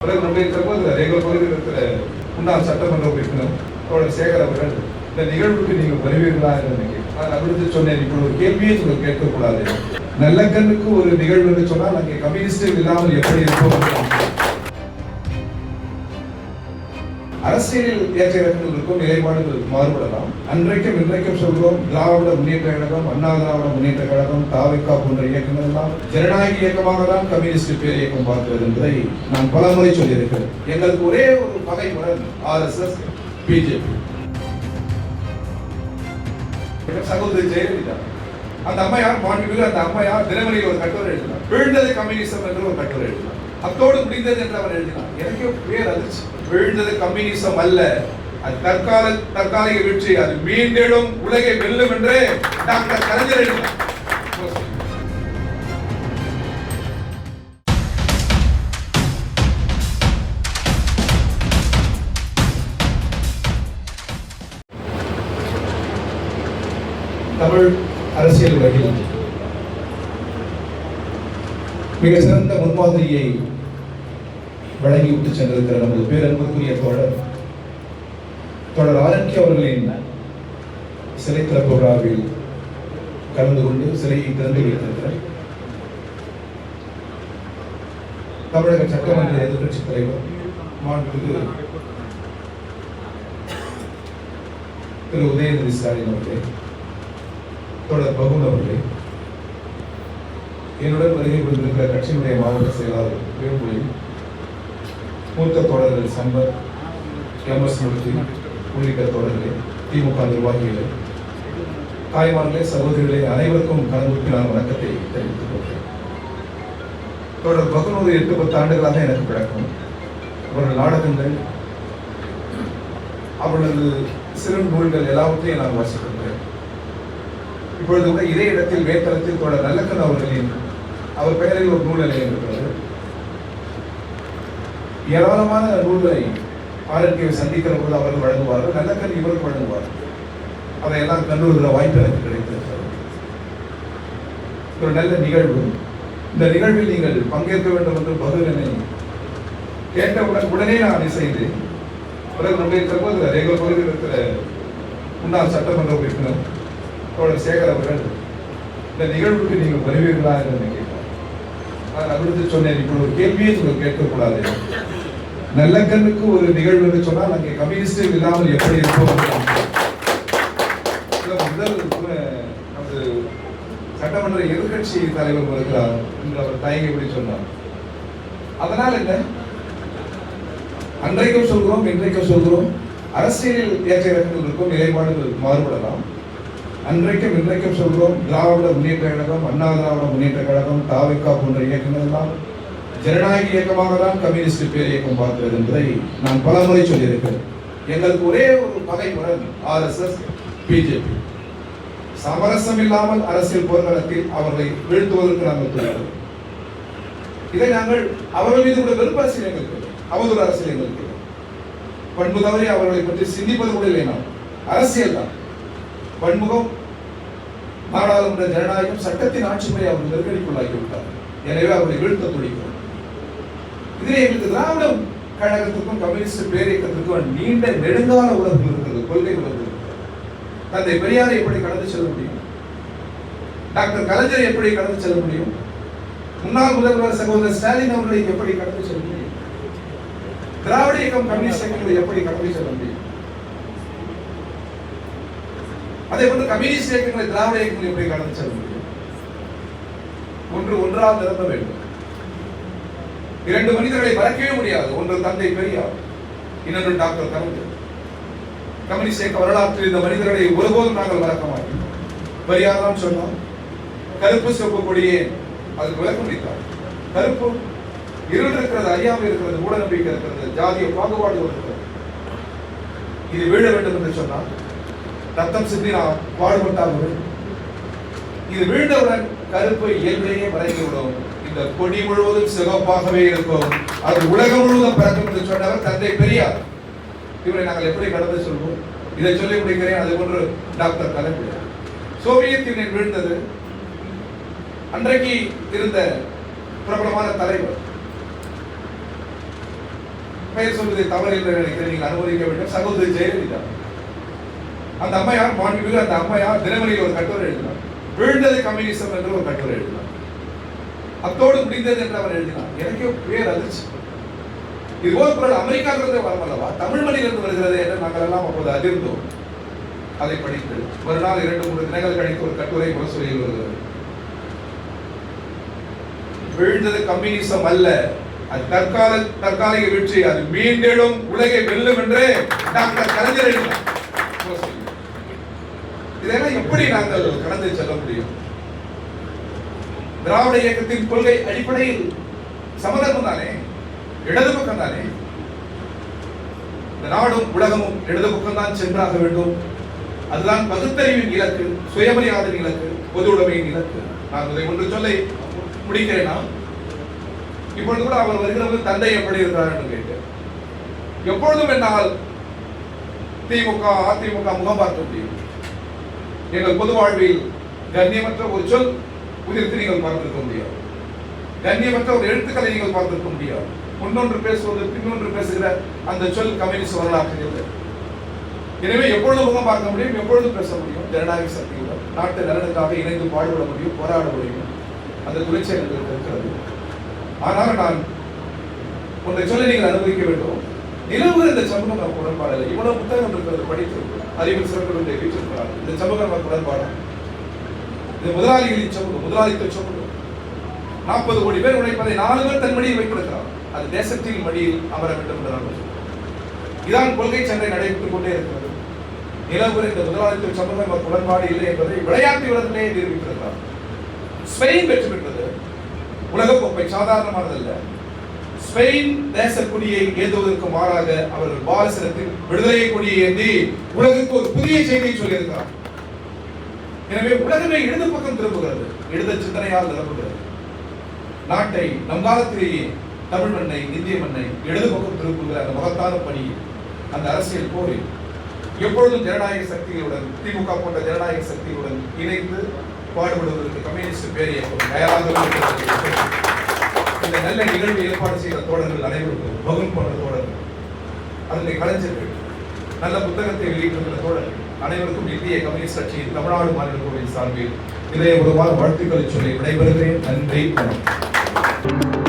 நம்முடைய சகோதரர் எங்கள் பகுதியில் இருக்கிற முன்னாள் சட்டமன்ற உறுப்பினர் தோழர் சேகர் அவர்கள் இந்த நிகழ்வுக்கு நீங்கள் வருவீர்களா என்று நான் அடுத்து சொன்னேன். இப்போ ஒரு கேள்வியை நீங்கள் கேட்கக்கூடாது. நல்லக்கண்ணுக்கு ஒரு நிகழ்வு என்று சொன்னால் அங்கே கம்யூனிஸ்டுகள் இல்லாமல் எப்படி இருக்கும்? அரசியலில் ஏற்ற இறக்கங்கள் இருக்கும், நிலைப்பாடுகள் மாறுபடலாம். அன்றைக்கும் இன்றைக்கும் சொல்கிறோம், திராவிட முன்னேற்ற கழகம், அண்ணா திராவிட முன்னேற்ற கழகம், தாவிகா போன்ற இயக்கங்கள் எல்லாம் ஜனநாயக இயக்கமாக தான் கம்யூனிஸ்ட் பேர் இயக்கம் பார்க்கிறது என்பதை நான் பல முறை சொல்லியிருக்கிறேன். எங்களுக்கு ஒரே ஒரு பகைமுடன் RSS, பிஜேபி. சகோதரி ஜெயலலிதா அந்த அம்மையார் மாண்புமிகு அந்த அம்மையார் தினமணியில் ஒரு கட்டுரை எழுதினார். வீழ்ந்தது கம்யூனிசம் என்று ஒரு கட்டுரை எழுதினார். அத்தோடு முடிந்தது என்று அவர் எழுதினார். எனக்கு பேர் அதிர்ச்சி. வீழ்ந்தது கம்யூனிசம் அல்ல, அது தற்காலிக வீழ்ச்சி, அது மீண்டெழும் உலகை வெல்லும் என்று டாக்டர் கலைஞர் எழுதினார். தமிழ் அரசியல் உலகில் மிக சிறந்த முன்மாதிரியை வழங்கி விட்டு சென்றிருக்கிற நமது பேரன்புக்குரிய தோழர் ஆரண்கி அவர்களின் சிலை திறப்பு விழாவில் கலந்து கொண்டு சிலையை திறந்து வைத்திருக்கிறார் தமிழக சட்டமன்ற எதிர்கட்சித் தலைவர் மாண்புமிகு திரு உதயநிதி ஸ்டாலின் அவர்களே, தோழர் பகுன் அவர்களே, என்னுடன் வருகை புரிந்திருக்கிற கட்சியினுடைய மாவட்ட செயலாளர் வேம்புலி, மூத்த தோழர்கள் சம்பத், MS மூர்த்தி உள்ளிட்ட தோழர்களே, திமுக நிர்வாகிகளே, தாய்மார்களே, சகோதரிகளே, அனைவருக்கும் கலந்துக்கு நான் வணக்கத்தை தெரிவித்துக் கொள்கிறேன். தோழர் பகுன் ஒரு 8-10 ஆண்டுகளாக எனக்கு பழக்கம். அவர்கள் நாடகங்கள், அவர்களது சிறு நூல்கள் எல்லாவற்றையும் நான் வாசிக்கின்றேன். இப்பொழுது கூட இதே இடத்தில் மேற்தளத்தில் தோழர் நல்லக்கண் அவர்களின் அவர் பெயரில் ஒரு நூல் நிலையம் இருக்கிறது. ஏராளமான நூல்களை ஆரம்பியை சந்திக்கிற போது அவர்கள் வழங்குவார்கள், நல்லக்கண் இவருக்கு வழங்குவார்கள். அதையெல்லாம் கண்டுகொள்கிற வாய்ப்பு எனக்கு கிடைத்திருக்கிறது. ஒரு நல்ல நிகழ்வு. இந்த நிகழ்வில் நீங்கள் பங்கேற்க வேண்டும் என்று பகுதினை கேட்டவுடன் உடனே நான் இசைந்து பிறகு நம்முடைய சகோதரர் எங்கள் பகுதியில் இருக்கிற முன்னாள் சட்டமன்ற உறுப்பினர் தோழர் சேகர் அவர்கள் இந்த நிகழ்வுக்கு நீங்கள் வருவீர்களா என்று கேட்டார். நான் அடுத்து சொன்னேன், இப்போ ஒரு கேள்வியை நீங்கள் கேட்கக்கூடாது. நல்லக்கண்ணுக்கு ஒரு நிகழ்வு என்று சொன்னால் அங்கே கம்யூனிஸ்டுகள் இல்லாமல் எப்படி இருக்கும்? முதல் நமது சட்டமன்ற எதிர்கட்சி தலைவர் இருக்கிறார் என்று அவர் தயங்கி சொன்னார். அதனால் என்ன, அன்றைக்கும் சொல்கிறோம், இன்றைக்கும் சொல்கிறோம், அரசியலில் ஏற்ற இறக்கங்கள் இருக்கும், நிலைப்பாடுகள் மாறுபடலாம். அன்றைக்கும் இன்றைக்கும் சொல்கிறோம், திராவிட முன்னேற்ற கழகம், அண்ணா திராவிட முன்னேற்ற கழகம், தாவிகா போன்ற இயக்கங்கள் எல்லாம் ஜனநாயக இயக்கமாக தான் கம்யூனிஸ்ட் பேர் இயக்கம் பார்க்கிறது என்பதை நான் பல முறை சொல்லியிருக்கிறேன். எங்களுக்கு ஒரே ஒரு பகைமுடன் RSS, பிஜேபி. சமரசம் இல்லாமல் அரசியல் போர்க்களத்தில் அவர்களை வீழ்த்துவதற்கு நாங்கள் சொல்கிறோம். இதை நாங்கள் அவர்கள் மீது கூட வெறுப்பு அரசியல் எங்களுக்கு, அவதூறு அரசியல் எங்களுக்கு, பண்பு தவறி அவர்களை பற்றி சிந்திப்பது கூட இல்லை. நாம் அரசியல் தான் பன்முகம், நாடாளுமன்ற ஜனநாயகம், சட்டத்தின் ஆட்சி முறை அவர்கள் நெருக்கடிக்குள்ளாகிவிட்டார். எனவே அவர்களை வீழ்த்த துடிக்கிறோம். இதிலே எங்களுக்கு திராவிட கழகத்துக்கும் கம்யூனிஸ்ட் பேரியக்கத்துக்கும் நீண்ட நெடுங்கால உறவு இருக்கிறது, கொள்கை உறவு இருக்கிறது. தந்தை பெரியாரை எப்படி கடந்து செல்ல முடியும்? டாக்டர் கலைஞரை எப்படி கடந்து செல்ல முடியும்? முன்னாள் முதல்வர் சகோதரர் ஸ்டாலின் அவர்களை எப்படி கடந்து செல்ல முடியும்? திராவிட இயக்கம் கம்யூனிஸ்ட் இயக்கங்களை எப்படி கடந்து செல்ல முடியும்? அதே போன்று கம்யூனிஸ்ட் இயக்கங்களை திராவிட இயக்கங்களை எப்படி கடந்து செல்ல முடியும்? ஒன்று ஒன்றால் நிரப்ப வேண்டும். இரண்டு மனிதர்களை மறக்கவே முடியாது. ஒன்று தந்தை பெரியார், இன்னொன்று டாக்டர் கலைஞர். கம்யூனிஸ்ட் இயக்க வரலாற்றில் இந்த மனிதர்களை ஒருபோதும் நாங்கள் மறக்க மாட்டோம். பெரியார் தான் சொன்னோம், கருப்பு சிவப்பு கொடியே, அதுக்கு விளக்கம் அளித்தார். கருப்பு இருள் இருக்கிறது, அறியாமை இருக்கிறது, மூட நம்பிக்கை இருக்கிறது, ஜாதிய பாகுபாடு இருக்கிறது. இது வீழ வேண்டும் என்று சொன்னால் ரத்தம் சிந்தி நாம் பாடுபட்டார்கள். இது வீழ்ந்தவுடன் கருப்பு இயல்பையே மறைந்துவிடும். இந்த கொடி முழுவதும் சிவப்பாகவே இருக்கும். அது உலகம் முழுவதும் பிறக்கும் என்று சொன்னவர் தந்தை பெரியார். இவரை நாங்கள் எப்படி கடந்து சொல்வோம்? இதை சொல்லி முடிக்கிறேன். அதே போன்று டாக்டர் கலைஞர். சோவியத் யூனியன் வீழ்ந்தது. அன்றைக்கு இருந்த பிரபலமான தலைவர் பெயர் சொல்வதை தவறு என்று நினைக்கிறேன், நீங்கள் அனுமதிக்க வேண்டும். சகோதரி ஜெயலலிதா, அந்த அம்மையார் மாண்புமிகு அந்த அம்மையார் தினமணியில் ஒரு கட்டுரை எழுதினார். விழுந்தது கம்யூனிசம் என்று ஒரு கட்டுரை எழுதினார். அத்தோடு முடிந்தது என்று அவர் எழுதினார். எனக்கு பேர் அதிர்ச்சி. இது போல் குரல் அமெரிக்காவிலிருந்து வரமல்லவா, தமிழ் மொழியிலிருந்து வருகிறது என்று நாங்கள் எல்லாம் அப்போது அதிர்ந்தோம். அதை படித்து ஒரு நாள் 2-3 தினங்கள் கழித்து ஒரு கட்டுரை முரசொலியில் வருகிறது. விழுந்தது கம்யூனிசம் அல்ல, அது தற்காலிக வெற்றி, அது மீண்டெழும் உலகை வெல்லும் என்று டாக்டர் கலைஞர் எழுதினார். இதெல்லாம் எப்படி நாங்கள் கடந்து செல்ல முடியும்? திராவிட இயக்கத்தின் கொள்கை அடிப்படையில் சமதர்மம் தானே, இடது பக்கம் தானே. இந்த நாடும் உலகமும் இடது பக்கம் தான் சென்றாக வேண்டும். அதுதான் பகுத்தறிவின் இலக்கு, சுயமரியாதையின் இலக்கு, பொது உடைமையின் இலக்கு. நான் இதை ஒன்று சொல்ல முடிக்கிறேனா? இப்பொழுது கூட அவர் வருகிறவர்கள் தந்தை எப்படி இருக்கிறார் என்று கேட்டேன். எப்பொழுதும் என்னால் திமுக அதிமுக முகம் பார்க்க முடியும். எங்கள் பொது வாழ்வில் கண்ணியமற்ற ஒரு சொல் உதிர்த்து நீங்கள் பார்த்திருக்க முடியாது. கண்ணியமற்ற ஒரு எழுத்துக்களை நீங்கள் பார்த்திருக்க முடியாது. முன்னொன்று பேசுவது பின்னொன்று பேசுகிற அந்த சொல் கம்யூனிஸ்ட் வரலாற்று இல்லை. எனவே எப்பொழுது முகம் பார்க்க முடியும், எப்பொழுதும் பேச முடியும். ஜனநாயக சக்தியுடன் நாட்டு நலனுக்காக இணைந்து பாடுபட முடியும், போராட முடியும். அந்த துணிச்சல் எங்களுக்கு இருக்கிறது. ஆனால் நான் ஒன்றை சொல்ல நீங்கள் அனுபவிக்க வேண்டும். நிலவுகிற இந்த சமூகம் நமக்கு உடன்பாடு இல்லை. இவ்வளவு புத்தகம் இருக்கிறது, படித்திருக்கிறோம், அறிவு சிறப்பு வீட்டிருக்கிறார். இந்த சமூகம் நமக்கு உடன்பாடு. இது முதலாளிகளின் சமூகம், முதலாளித்துவ சமூகம். 40 கோடி பேர் உழைப்பதை 4 பேர் தன் மடியில் வைத்திருக்கிறார். அது தேசத்தின் மடியில் அமர வேண்டும் என்று நான் சொல்கிறேன். இதான் கொள்கை சண்டை நடைபெற்றுக் கொண்டே இருக்கிறது. நிலவுகிற இந்த முதலாளித்துவ சமூகம் நமக்கு உடன்பாடு இல்லை என்பதை விளையாட்டு வீரர்களே நிரூபித்திருக்கிறார். ஸ்பெயின் வெற்றி பெற்றது. உலகக்கோப்பை சாதாரணமானதல்ல. ஸ்பெயின் தேச கொடியை ஏந்துவதற்கு மாறாக அவர்கள் பாரசீகத்தின் விடுதலை கொடியை ஏந்தி உலகுக்கு ஒரு புதிய செய்தியை சொல்லியிருக்கிறார். எனவே உலகமே இடது பக்கம் திரும்புகிறது, இடது சிந்தனையால் நிரம்புகிறது. நாட்டை நம் காலத்திலேயே தமிழ் மண்ணை, இந்திய மண்ணை இடது பக்கம் திரும்புகிற அந்த மகத்தான பணி, அந்த அரசியல் போரில் எப்பொழுதும் ஜனநாயக சக்திகளுடன், திமுக போன்ற ஜனநாயக சக்திகளுடன் இணைந்து பாடுபடுவதற்கு கம்யூனிஸ்ட் பேரியக்கம் தயாராக இந்த நல்ல நிகழ்வு ஏற்பாடு செய்த தோழர்கள் அனைவருக்கும், பகுன் போன்ற தோழர்கள், அதனை கலைஞர்கள், நல்ல புத்தகத்தை வெளியிட்டிருக்கிற தோழர்கள் அனைவருக்கும் இந்திய கம்யூனிஸ்ட் கட்சியின் தமிழ்நாடு மாநில குழுவின் சார்பில் இதய உருவாக வாழ்த்துக்களை சொல்லி விடைபெறுகிறேன். நன்றி, வணக்கம்.